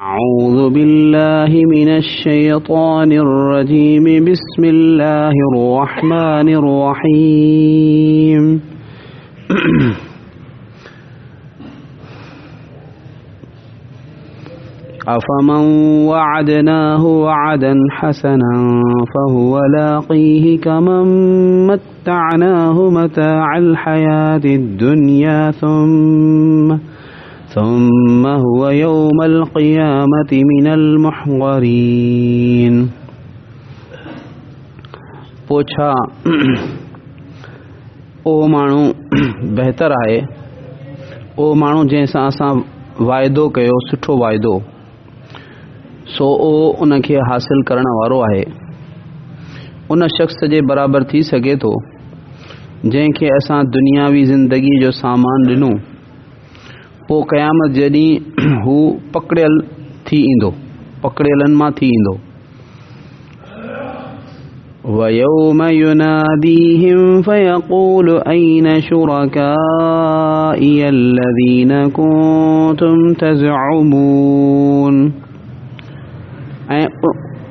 أऊज़ु बिल्लाहि मिनश्शैतानिर्रजीम बिस्मिल्लाहिर्रहमानिर्रहीम। अफ़मन वअदनाहु वअदन हसनन फ़हुव लाक़ीहि कमन मत्तअनाहु मताअल हयातिद दुनिया ثم هو يوم القيامة من المحضرين। पोछा ओ माण्हू बहितर आहे ओ माण्हू जंहिंसां असां वाइदो कयो सुठो वाइदो सो ओ उनखे हासिल करण वारो आहे। उन शख़्स जे बराबर थी सघे थो जंहिंखे असां दुनियावी ज़िंदगी जो सामान ॾिनो पोइ क़यामत जॾहिं हू पकड़ियल थी ईंदो पकड़ियलनि मां थी ईंदो। वयौम युनादीहिम फयक़ूलु ऐन शुरकाइय अल्लज़ीन कुन्तुम तज़अमून। ऐं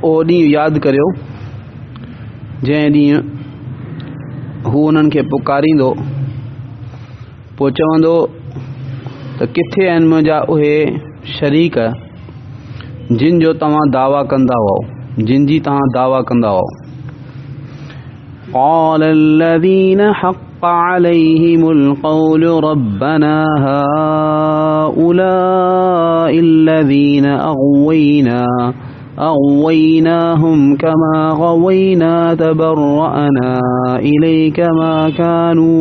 ओ ॾींहुं यादि करियो जंहिं ॾींहुं हू उन्हनि खे पुकारींदो पोइ चवंदो त किथे आहिनि मुंहिंजा उहे शरीक जिन जो तव्हां दावा कंदा हुओ जिन जी तव्हां दावा कंदा हुओ। क़ाल अल्लज़ीन हक़्क़ अलैहिमुल क़ौलु रब्बना हाउलाइ अल्लज़ीन अग़वैनाहुम कमा ग़वैना तबर्रअना इलैका मा कानू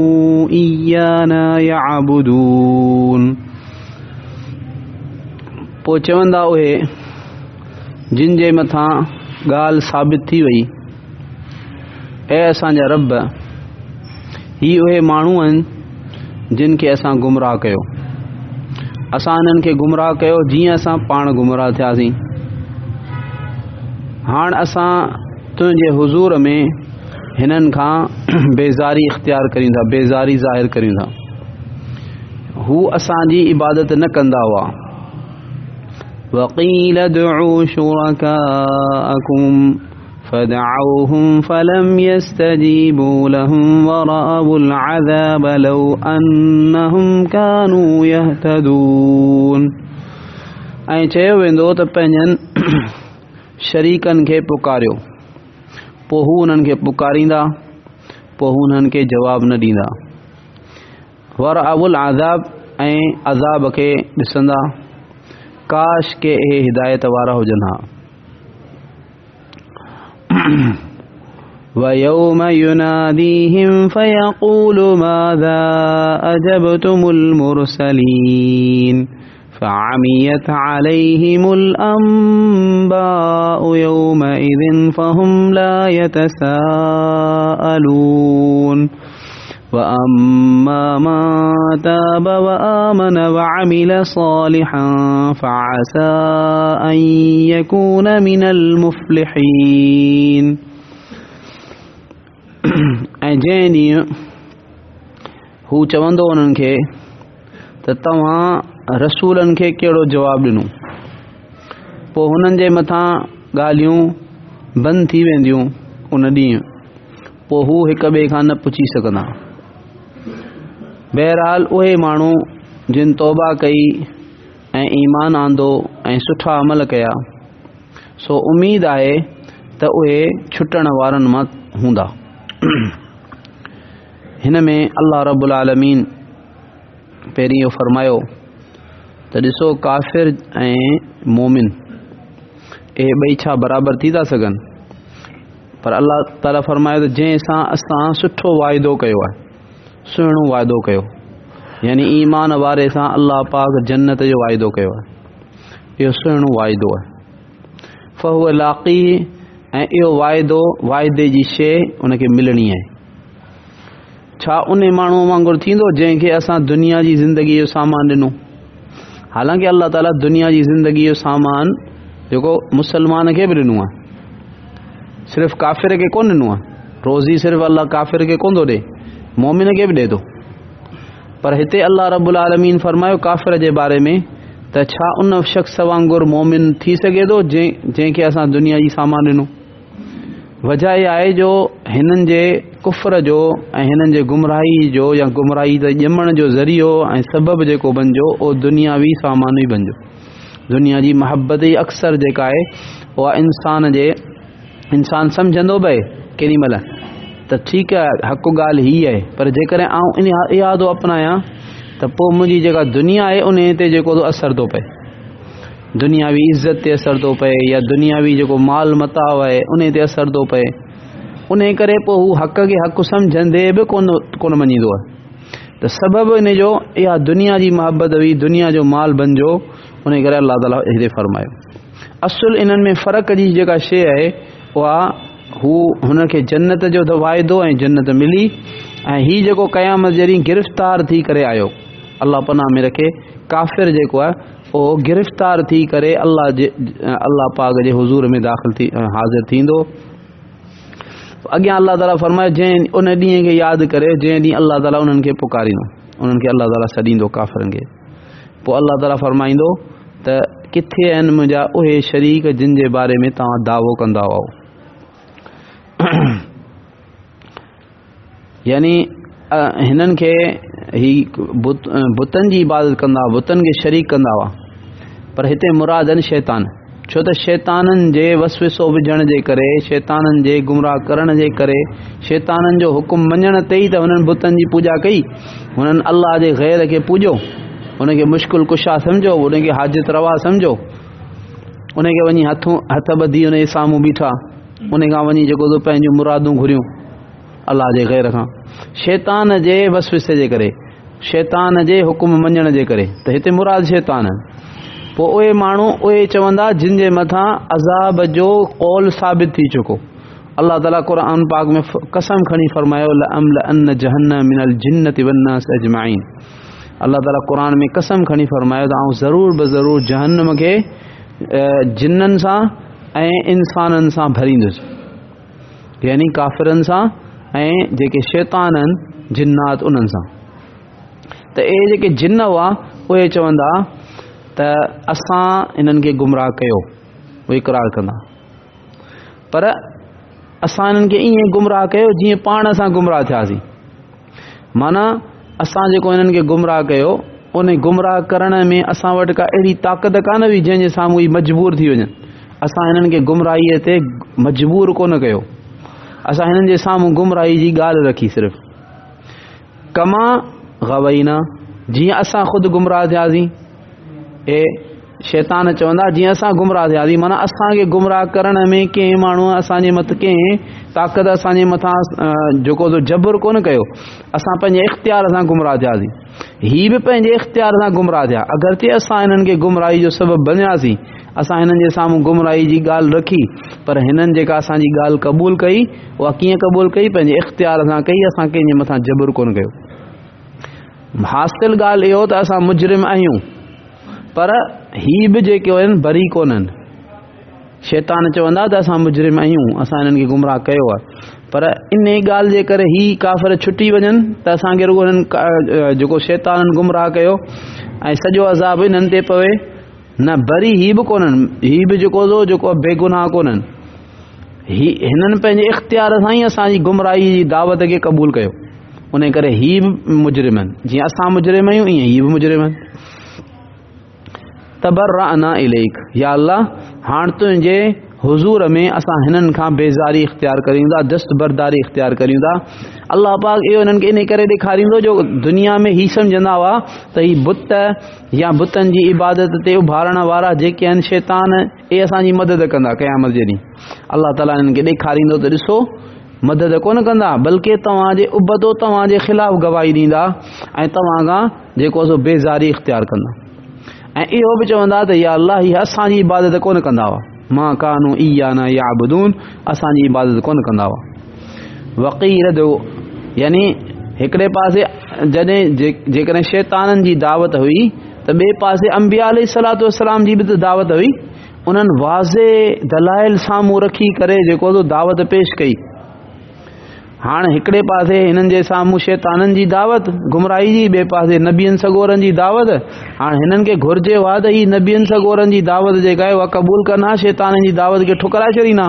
इय्याना यअबुदून। पोइ चवंदा उहे जिन जे मथां ॻाल्हि साबित थी वई ऐं असांजा रब ही उहे माण्हू आहिनि जिन खे असां गुमराह कयो असां हिननि खे गुमराह कयो जीअं असां पाण गुमराह थियासीं। हाणे असां तुंहिंजे हुज़ूर में हिननि खां बेज़ारी इख्तियार करियूं था बेज़ारी ज़ाहिर करियूं था। हू असांजी इबादत न कंदा हुआ। वक़ील दुऊ शुरकाअकुम फदअऊहुम फलम यस्तजीबू लहुम वरअवुल अज़ाब लौ अन्नहुम कानू यहतदून। ऐं चयो वेंदो त पंहिंजनि शरीकनि खे पुकारियो पोइ हू उन्हनि खे पुकारींदा पोइ हू उन्हनि खे जवाब न ॾींदा। वरअवुल अज़ाब ऐं अज़ाब खे ॾिसंदा काश के इहे हिदायत वारा हुजनि हा। वयौम युनादीहिम फयक़ूलु माज़ा अजबतुमुल मुरसलीन फ़अमियत अलैहिमुल अंबाउ यौमइज़िन फ़हुम ला यतसाअलून। वअम्मा मन ताब वआमन वअमिल सालिहन फ़असा अन यकून मिनल मुफ़्लिहीन। ऐं जंहिं ॾींहुं हू चवंदो उन्हनि खे त तव्हां रसूलनि खे कहिड़ो जवाबु ॾिनो पोइ हुननि जे मथां ॻाल्हियूं बंदि थी वेंदियूं उन ॾींहुं पोइ हू हिक ॿिए खां न पुछी सघंदा। बहरहाल उहे माण्हू जिन तौबा कई ऐं ईमान आंदो ऐं सुठा अमल कया सो उम्मीद आहे त उहे छुटण वारनि मां हूंदा। हिन में अल्लाह रब्बुल आलमीन पहिरीं इहो फरमायो त ॾिसो काफ़िर ऐं मोमिन इहे ॿई छा बराबरि थी था सघनि पर अल्लाह ताला फरमायो त जंहिंसां असां सुठो वाइदो कयो आहे सुहिणो वाइदो कयो यानी ईमान वारे सां अल्लाह पाक जन्नत जो वाइदो कयो आहे इहो सुहिणो वाइदो आहे। फ़हुव लाक़ी ऐं इहो वाइदे जी शइ उनखे मिलणी आहे। छा उन माण्हू वांगुरु थींदो जंहिंखे असां दुनिया जी ज़िंदगी जो सामान ॾिनो। हालांकि अल्लाह ताला दुनिया जी ज़िंदगी जो सामान जेको मुसलमान खे बि ॾिनो आहे सिर्फ़ु काफ़िर खे कोन ॾिनो आहे। रोज़ी सिर्फ़ु अल्लाह काफ़िर खे कोन थो ॾे मोमिन खे बि ॾे थो पर हिते अल्लाह रब्बुल आलमीन फरमायो काफ़िर जे बारे में त छा उन शख़्स वांगुरु मोमिन थी सघे थो जंहिंखे असां दुनिया जी सामान ॾिनो? वजह इहा आहे जो हिननि जे कुफ़र जो ऐं हिननि जे गुमराही जो या गुमराही ते ॼमण जो ज़रियो ऐं सबबु जेको बणिजो उहो दुनियावी सामान ई बणिजो। दुनिया जी मोहबत ई अक्सर जेका आहे उहा इंसान सम्झंदो पए केॾी महिल त ठीकु आहे हक़ ॻाल्हि हीअ आहे, पर जेकॾहिं आउं इन इरादो अपनायां त पोइ मुंहिंजी जेका दुनिया आहे उन ते जेको असर थो पए, दुनियावी इज़त ते असर थो पए या दुनियावी जेको माल मताव आहे उन ते असर थो पए। उन करे पोइ हू हक़ खे हक़ सम्झंदे बि कोन मञींदो आहे। त सबबु इन जो इहा दुनिया जी मोहबत हुई, दुनिया जो माल बणिजो। उन करे अलाह ताला हिते फरमायो असुल इन्हनि में फ़र्क़ जी जेका शइ आहे उहा हुनखे जन्नत जो त वाइदो ऐं जन्नत मिली, ऐं हीउ जेको क़यामत जहिड़ी गिरफ़्तार थी करे आयो। अलाह पनाह में रखे काफ़िर जेको आहे उहो गिरफ़्तार थी करे अल्लाह पाक जे हुज़ूर में हाज़िर थींदो। अॻियां अल्लाह ताला फरमाए जंहिं उन ॾींहं खे यादि करे जंहिं ॾींहुं अल्लाह ताला उन्हनि खे पुकारींदो, उन्हनि खे अल्लाह ताला सॾींदो काफ़िरनि खे। पोइ अल्लाह ताला फरमाईंदो त किथे आहिनि मुंहिंजा उहे शरीक जिन जे बारे में तव्हां दावो कंदा हुआ। यानी हिननि खे बुतनि जी इबादत कंदा हुआ, बुतनि खे शरीक कंदा हुआ, पर हिते मुराद आहिनि शैतान। छो त शैताननि जे वसविसो विझण जे करे, शैताननि जे गुमराह करण जे करे, शैताननि जो हुकुम मञण ते ई त हुननि बुतनि जी पूॼा कई। हुननि अल्लाह जे ग़ैर खे पूॼो, उनखे मुश्किल कुशा सम्झो, उनखे हाजत रवा सम्झो, उनखे वञी हथ ॿधी उनजे साम्हूं बीठा, उन खां वञी जेको पंहिंजूं मुरादूं घुरियूं अल्लाह जे ग़ैर खां, शैतान जे वसविसे जे करे, शैतान जे हुकुम मञण जे करे। त हिते मुराद शैतान आहिनि। पोइ उहे माण्हू उहे चवंदा जिन जे मथां अज़ाब जो कौल साबित थी चुको। अल्लाह ताला क़ुर पाक में कसम खणी फरमायो लअमलअन्न जहन्नम मिनल जिन्नति वन्नास अजमाइन। अल्लाह ताला क़ुर में कसम खणी फरमायो त आउं ज़रूर ज़रूर जहन्नम खे जिन्ननि सां ऐं इंसाननि सां भरींदुसि, यानी काफ़िरनि सां ऐं जेके शैतान आहिनि जिन्नात उन्हनि सां। त इहे जेके जिन्न हुआ उहे चवंदा त असां इन्हनि खे गुमराह कयो, उहे इक़रार कंदा, पर असां इन्हनि खे ईअं गुमराह कयो जीअं पाण असां गुमराह थियासीं। माना असां जेको इन्हनि खे गुमराह कयो उन गुमराह करण में असां वटि का अहिड़ी ताक़त कान हुई जंहिंजे साम्हूं ही मजबूर थी वञनि। असां हिननि खे गुमराहीअ ते मजबूर कोन कयो, असां हिननि जे साम्हूं गुमराही जी ॻाल्हि रखी सिर्फ़। कमा गवैना, जीअं असां ख़ुदि गुमराह थियासीं। शैतान चवंदा जीअं असां गुमराह थियासीं, माना असांखे गुमराह करण में कंहिं माण्हूअ असांजे कंहिं ताक़त असांजे मथां जेको जबर कोन कयो, असां पंहिंजे इख़्तियार सां गुमराह थियासीं। ही बि पंहिंजे इख़्तियार सां गुमराह थिया। अगरचे असां हिननि खे गुमराही जो सबबु बणियासीं, असां हिननि जे साम्हूं गुमराही जी ॻाल्हि रखी, पर हिननि जेका असांजी ॻाल्हि क़बूल कई उहा कीअं क़बूल कई, पंहिंजे इख़्तियार सां कई, असां कंहिंजे मथां जबर कोन कयो। हासिल ॻाल्हि इहो त असां मुजरिम आहियूं, पर ही बि जेके आहिनि बरी कोन्हनि। शैतान चवंदा त असां मुजरिम आहियूं, असां हिननि खे गुमराह कयो आहे, पर इन ॻाल्हि जे करे ही काफ़िर छुटी वञनि त असांखे रुॻो हिननि जेको शैताननि गुमराह कयो ऐं सॼो अज़ाब हिननि ते पवे न। बरी ही बि कोन्हनि, ही बि जेको बेगुनाह कोन्हनि, हिननि पंहिंजे इख़्तियार सां ई असांजी गुमराही जी दावत खे क़बूल कयो। उन करे ही बि मुजरिम आहिनि, जीअं असां मुजरिम आहियूं ईअं ही बि मुजरिम आहिनि। तबर्रअना इलैक, या अल्लाह हाणे तुंहिंजे हुज़ूर में असां हिननि खां बेज़ारी इख़्तियार करियूं था, दस्तबरदारी इख़्तियार करियूं था। अल्लाह पाक इहो हिननि खे इन करे ॾेखारींदो जो दुनिया में ही सम्झंदा हुआ त ही बुत या बुतनि जी इबादत ते उभारण वारा जेके आहिनि शैतान, इहे असांजी मदद कंदा क़यामत जे ॾींहुं। अल्लाह ताला हिननि खे ॾेखारींदो त ॾिसो मदद कोन कंदा, बल्कि तव्हांजे उबतो तव्हांजे ख़िलाफ़ गवाही ॾींदा ऐं तव्हां खां जेको सो बेज़ारी इख़्तियार कंदा। ऐं इहो बि चवंदा त या अल्लाह हीअ असांजी इबादत कोन कंदा हुआ, मां कानू इयाना याबुदून, असांजी इबादत कोन कंदा हुआ। वक़ील दो, यानी हिकिड़े पासे जेकॾहिं शैताननि जी दावत हुई त ॿिए पासे अंबिया अलैहिस्सलातु वस्सलाम जी बि त दावत हुई। उन्हनि वाज़े दलाइल साम्हूं रखी करे जेको दावत पेश कई। हाणे हिकिड़े पासे हिननि जे साम्हूं शैताननि जी दावत गुमराही जी, ॿिए पासे नबियनि सगोरनि जी दावत। हाणे हिननि खे घुर्जे वाद ही नबियनि सगोरनि जी दावत जेका आहे उहा क़बूल कंदा, शैताननि जी दावत खे ठुकराए छॾींदा।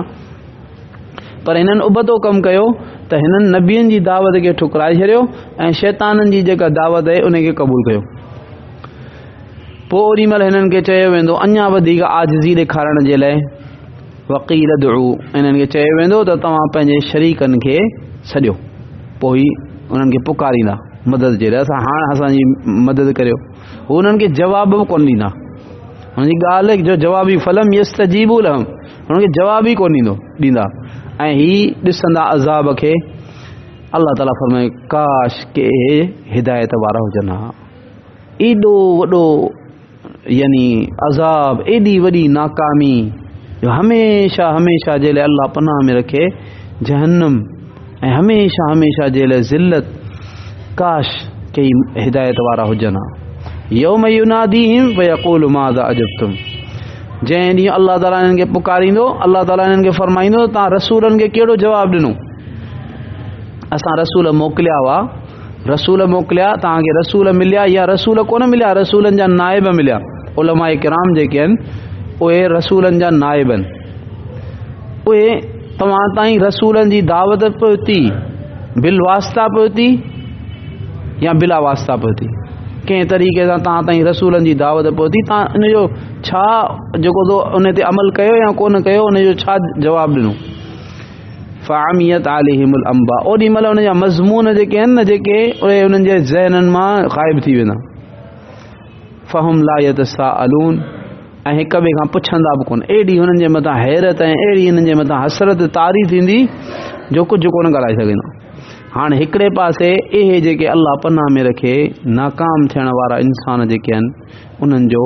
पर हिननि उबतो कमु कयो त हिननि नबियनि जी दावत खे ठुकराए छॾियो ऐं शैताननि जी जेका दावत आहे उनखे क़बूल कयो। पोइ ओॾी महिल हिननि खे चयो वेंदो अञा वधीक आजिज़ी ॾेखारण जे लाइ, वकील दुऊ, इन्हनि खे चयो वेंदो त तव्हां पंहिंजे शरीकनि खे सॼो। पोइ ई उन्हनि खे पुकारींदा मदद जे लाइ, हाणे असांजी मदद करियो। हू उन्हनि खे जवाब बि कोन ॾींदा, हुनजी ॻाल्हि जो जवाब ई फलम यस्तजीबू लहम, हुननि खे जवाब ई कोन ॾींदा। ऐं ही ॾिसंदा अज़ाब खे। अल्लाह ताला फरमाए काश के हिदायत वारा हुजनि। हा, एॾो वॾो यानी अज़ाब, एॾी वॾी नाकामी जो हमेशा हमेशा जे लाइ अल्लाह पनाह में रखे, जहन्नम, ऐं हमेशा हमेशा जे लाइ ज़िल्लत। काश के हिदायत वारा हुजनि। यौम युनादीहिम वयक़ूलु माज़ा अजबतुम, जंहिं ॾींहुं अल्लाह ताला हिननि खे पुकारींदो, अल्लाह ताला हिननि खे फरमाईंदो तव्हां रसूलनि खे कहिड़ो जवाबु ॾिनो। असां रसूल मोकिलिया हुआ, रसूल मोकिलिया, तव्हांखे रसूल मिलिया या रसूल कोन मिलिया, रसूलनि जा नाइब मिलिया। उलमाए किराम जेके आहिनि उहे रसूलनि जा नाइब आहिनि। उहे तव्हां ताईं रसूलनि जी दावत पहुती, बिल वास्ता पहुती या बिला वास्ता पहुती, कंहिं तरीक़े सां तव्हां ताईं रसूलनि जी दावत पहुती, तव्हां उनजो छा जेको उन ते अमल कयो या कोन कयो, उनजो छा जवाबु ॾिनो। फ़अमियत अलैहिमुल अंबा, ओॾी महिल उन जा मज़मून जेके आहिनि न, जेके उहे उन्हनि जे ज़हननि मां ग़ाइब थी वेंदा। फ़हुम ला यतसाअलून, ऐं हिक ॿिए खां पुछंदा बि कोन। एॾी हुननि जे मथां हैरत ऐं अहिड़ी हिननि जे मथां हसरत तारी थींदी जो कुझु कोन ॻाल्हाए सघंदा। हाणे हिकिड़े पासे इहे जेके अल्लाह पनाह में रखे नाकाम थियण वारा इंसान जेके आहिनि उन्हनि जो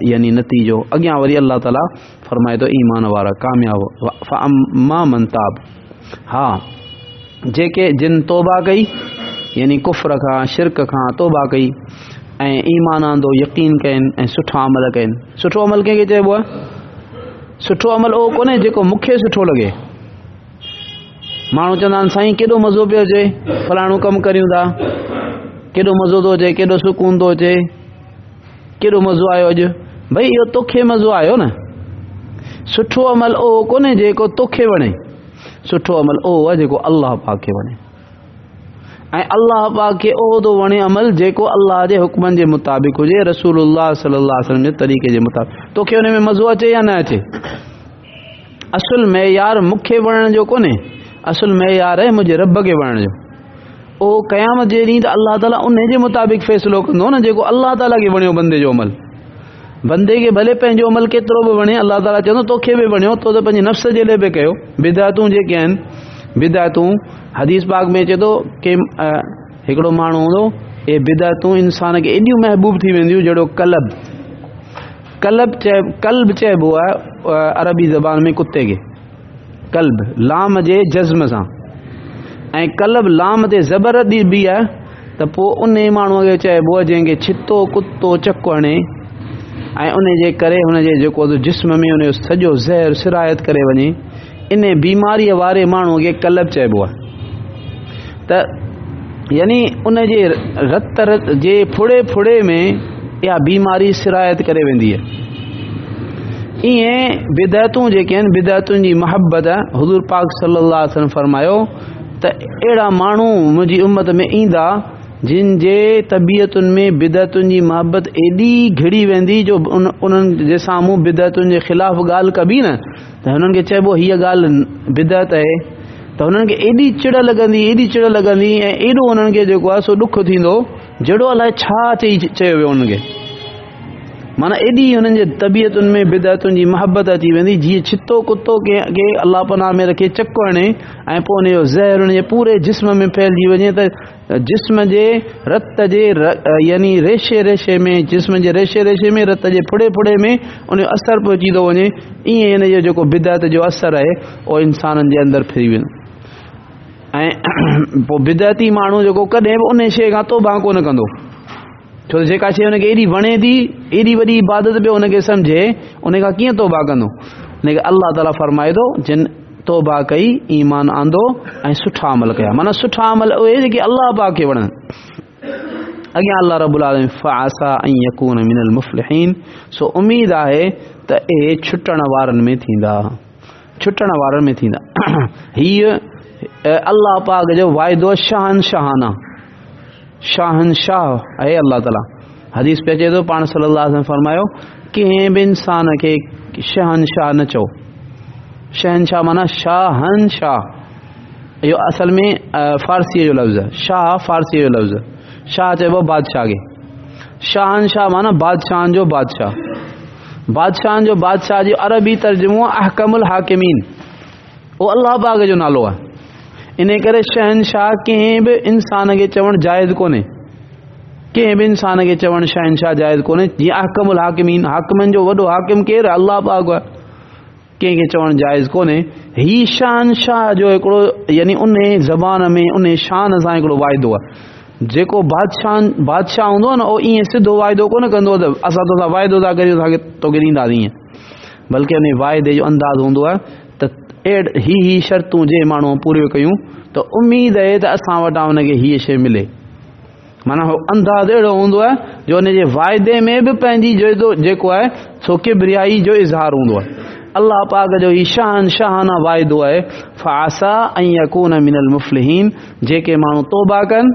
यानी नतीजो, अॻियां वरी अल्लाह ताला फरमाए थो ईमान वारा कामयाब। फ़अम्मा मन ताब, हा जेके जिन तौबा कई, यानी कुफ्र खां शिरक खां तौबा कई ऐं ईमान आंदो, यकीन कयनि ऐं सुठा अमल कयनि। सुठो अमल कंहिंखे चइबो आहे? सुठो अमल उहो कोन्हे जेको मूंखे सुठो लॻे। माण्हू चवंदा आहिनि साईं केॾो मज़ो पियो अचे, फलाणो कमु करियूं था, केॾो मज़ो थो अचे, केॾो सुकून थो अचे, केॾो मज़ो आयो अॼु। भई इहो तोखे मज़ो आयो न। सुठो अमल उहो कोन्हे जेको तोखे वणे, सुठो अमल उहो आहे जेको अल्लाह पाक खे वणे। ऐं अल्लाह पाक खे उहो थो वणे अमल जेको अल्लाह जे हुक्मनि जे मुताबिक़ हुजे, रसूलुल्लाह सल्लल्लाहु अलैहि वसल्लम जे तरीक़े जे मुताबिक़। तोखे हुन में मज़ो अचे या न अचे, असुल मेयार मूंखे वणण जो कोन्हे, असुल मेयार आहे मुंहिंजे रब खे वणण जो। उहो क़यामत जे ॾींहुं त अल्लाह ताला उन जे मुताबिक़ फ़ैसिलो कंदो न जेको अल्लाह ताला खे वणियो बंदे जो अमल। बंदे खे भले पंहिंजो अमल केतिरो बि वणे, अल्लाह ताला चवंदो तोखे बि वणियो, तो त पंहिंजे नफ़्स जे लाइ बि कयो। बिदातूं जेके आहिनि, बिदातूं हदीस पाक में चए थो कि हिकिड़ो माण्हू हूंदो, ये बिदातूं इंसान खे एॾियूं महबूब थी वेंदियूं जहिड़ो कल्ब चइबो आहे अरबी ज़बान में कुते खे, कल्ब लाम जे जज़्म सां, ऐं कल्ब लाम ते ज़बर बि आहे, त पोइ उन माण्हूअ खे चइबो आहे जंहिंखे छितो कुतो चक हणे ऐं उन जे करे हुनजे जेको जिस्म में उनजो सॼो ज़हर सिरायत करे वञे, इन बीमारीअ वारे माण्हूअ खे कल्ब चइबो आहे। त यानी उन जे रत जे फुड़े फुड़े में इहा बीमारी सिरायत करे वेंदी आहे। ईअं बिदअतूं जेके आहिनि, बिदअतुनि जी महबत हुज़ूर पाक सल्लल्लाहु अलैहि वसल्लम फरमायो त अहिड़ा माण्हू मुंहिंजी उम्मत में ईंदा जिन जे तबियतुनि में बिदअतुनि जी महबत एॾी घिड़ी वेंदी जो उन्हनि जे साम्हूं बिदअतुनि जे ख़िलाफ़ु ॻाल्हि कबी न त हुननि खे चइबो हीअ ॻाल्हि बिदअत आहे, त हुननि खे एॾी चिड़ लॻंदी, एॾी चिड़ लॻंदी ऐं एॾो हुननि खे जेको आहे सो ॾुख थींदो जहिड़ो अलाए छा चयो वियो हुननि खे। माना एॾी हुननि जे तबियतुनि में बिदअतुनि जी महबत अची वेंदी, जीअं छितो कुतो खे अल्लाह पनाह में रखे चक हणे ऐं पोइ हुनजो ज़हर हुनजे पूरे जिस्म में फैलिजी वञे त जिस्म जे रत जे यानी रेशे रेशे में, जिस्म जे रेशे रेशे में, रत जे फुड़े फुड़े में उनजो असरु पहुची थो वञे। ईअं हिन जो जेको बिदअत जो असरु आहे उहो इंसाननि जे अंदरि फिरी वेंदो। ऐं पोइ बिदअती माण्हू जेको कॾहिं बि उन शइ खां तौबा कोन कंदो, छो त जेका शइ हुनखे एॾी वणे थी, एॾी वॾी इबादत पियो हुनखे सम्झे, उन खां कीअं तौबा कंदो। हुनखे अल्लाह ताला फरमाए थो जिन तौबा कई, ईमान आंदो ऐं सुठा अमल कया। माना सुठा अमल उहे जेके अल्लाह पाक खे वणनि। अॻियां अल्लाह रब्बुल आलमीन फ़असा अन यकून मिनल मुफ़्लिहीन, सो उम्मीद आहे त ए छुटण वारनि में थींदा, छुटण वारनि में थींदा। हीअ अल्लाह पाक जो वाइदो शहनशाहाना, शहनशाह आहे अल्लाह ताला। हदीस पे अचे थो, पाण सल्लल्लाहु अलैहि वसल्लम फरमायो कंहिं बि इंसान खे शहनशाह न चओ। शहनशाह माना शाहनशाह, इहो असल में फारसीअ जो लफ़्ज़ आहे। शाह फारसीअ जो लफ़्ज़, शाह चइबो बादशाह खे। शहनशाह माना बादशाहनि जो बादशाह। बादशाहनि जो बादशाह जो अरबी तर्जुमो अहकमुल हाकिमीन, उहो अल्लाह पाक जो नालो आहे। इन करे शहनशाह कंहिं बि इंसान खे चवणु जाइज़ कोन्हे, कंहिं बि इंसान खे चवणु शहनशाह जाइज़ कोन्हे। जीअं अहकमुल हाकिमीन, हाकिमनि जो वॾो हाकिम केरु? अल्लाह पाक आहे, कंहिंखे चवणु जाइज़ कोन्हे। ही शहनशाह जो हिकिड़ो यानी उन ज़बान में उन शान सां हिकिड़ो वाइदो आहे। जेको बादशाह हूंदो आहे न, उहो ईअं सिधो वाइदो कोन कंदो त असां तोसां वाइदो था करियूं, तव्हांखे तोखे ॾींदासीं, ईअं। बल्कि उन वाइदे जो अंदाज़ हूंदो आहे त ही शर्तूं जे माण्हू पूरियूं कयूं त उम्मीद आहे त असां वटां हुनखे हीअ शइ मिले। माना उहो अंदाज़ अहिड़ो हूंदो आहे जो हुनजे वाइदे में बि पंहिंजी जेको आहे सो किबरियाई जो इज़हार हूंदो आहे। अल्लाह पाक जो ही शहनशाहाना वाइदो आहे, फ़असा अन यकून मिनल मुफ़्लिहीन, जेके माण्हू तौबा कनि,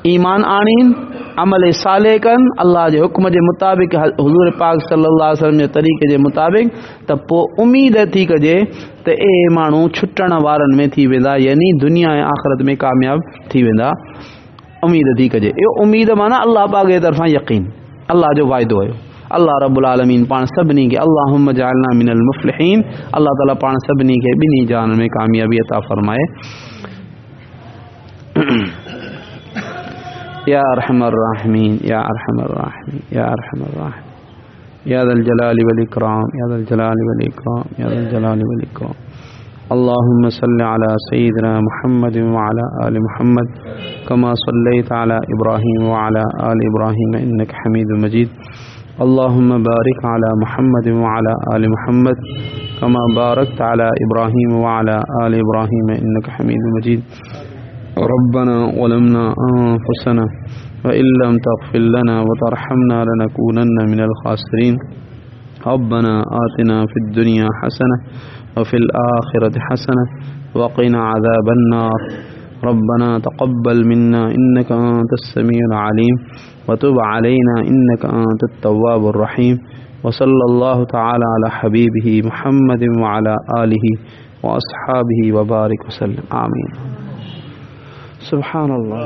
ईमान आणीनि, अमल साले कनि अल्लाह जे हुक्म जे मुताबिक़, हुज़ूर पाक सल्लल्लाहु अलैहि वसल्लम जे तरीक़े जे मुताबिक़, त पोइ उम्मीद थी कजे त ए माण्हू छुटण वारनि में थी वेंदा, यानी दुनिया ऐं आख़िरत में कामयाब थी वेंदा। उम्मीद थी कजे, इहो उम्मीद माना अल्लाह पाक जे तरफ़ां यकीन, अल्लाह जो वाइदो हुयो। अल्लाह रब्बुल आलमीन पाण सभिनी खे अल्लाहुम्मा जअलना मिनल मुफ़्लिहीन, अल्लाह ताला पाण सभिनी खे ॿिन्ही जान में कामयाबी अता फरमाए। या अरहमर राहिमीन, या अरहमर राहिमीन, या अरहमर राहिमीन, या ज़ल जलाली वल इकराम, या ज़ल जलाली वल इकराम, या ज़ल जलाली वल इकराम। अल्लाहुम्मा सल्लि अला सय्यिदिना मुहम्मद व अला आलि मुहम्मद कमा सल्लैता अला इब्राहीम व अला आलि इब्राहीम इन्नका हमीदुम मजीद। अल्लाहुम्मा बारिक अला मुहम्मद व अला आलि मुहम्मद कमा बारकता अला इब्राहीम व अला आलि इब्राहीम इन्नका हमीदुम मजीद। रब्बना ज़लमना अनफुसना व इन लम तग़फिर लना व तरहमना लनकूनन्ना मिनल खासिरीन। रब्बना आतिना फिद दुनिया हसना व फिल आखिरति हसना व क़िना अज़ाबन नार। रब्बना तक़ब्बल मिन्ना इन्नका अंतस समीउल अलीम व तुब अलैना इन्नका अंतत तव्वाबुर रहीम। व सल्लल्लाहु तआला अला हबीबिही मुहम्मद व अला आलिहि व अस्हाबिहि व बारिक वसल्लम। आमीन। सुब्हानल्लाह।